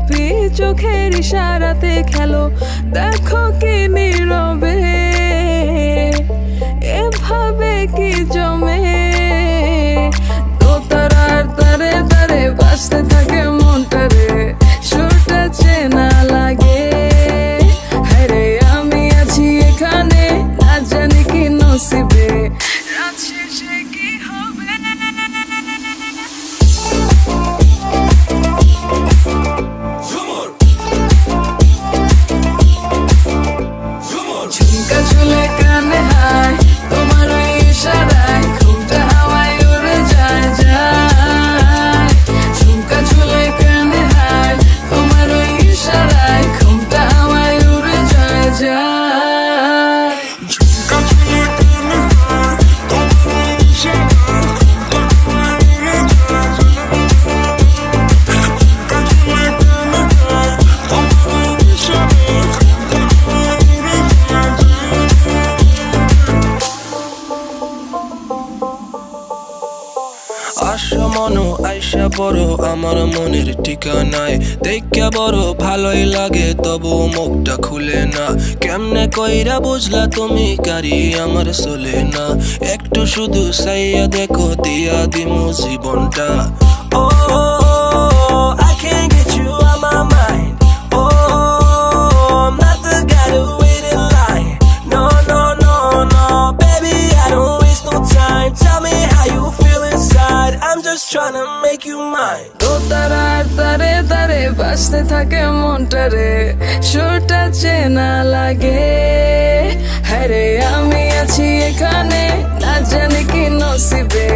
চুপি চোখের ইশারাতে খেলো, দেখো কি নীরবে এভাবে কি জমে। দোতারার তারে তারে বাজতে থাকে মনটারে, সুরটা চেনা লাগে। হ্যারে আমি আছি এখানে, না জানি কি নসিবে, রাত শেষে কি হবে। ঝুমকা চুলে কানে হায়, তোমার ওই ইশারায় ঘুমটা হাওয়ায় উড়ে যায় যায়। ঝুমকা চুলে কানে হায়, তোমার ওই ইশারায় ঘুমটা হাওয়ায় উড়ে যায় যায়। ঝুমকা চুলে কানে হায়, তোমার ওই ইশারায় ঘুমটা হাওয়ায় উড়ে যায় যায়। ঝুমকা চুলে কানে হায়, তোমার ওই ইশারায় ঘুমটা হাওয়ায় উড়ে যায় যায়। আশা মনো আইসা বড় আমার মনের ঠিকানায়, দেখা বড় ভালোই লাগে তবু মুখটা খুলে না। কেমনে কইরা বুঝলা তুমি কারি আমার চলে না, একটু শুধু চাইয়া দেখো দিয়া দিমু জীবনটা। ও I can't get you out my mind. Oh, I'm not the guy to wait in line. No, no, no, no, baby, I don't waste no time. Tell me how you feel inside. I'm just trying to make you mine. দোতারার তারে তারে বাজতে থাকে মনটারে, সুরটা চেনা লাগে। হ্যারে আমি আছি এখানে, না জানি কি নসিবে,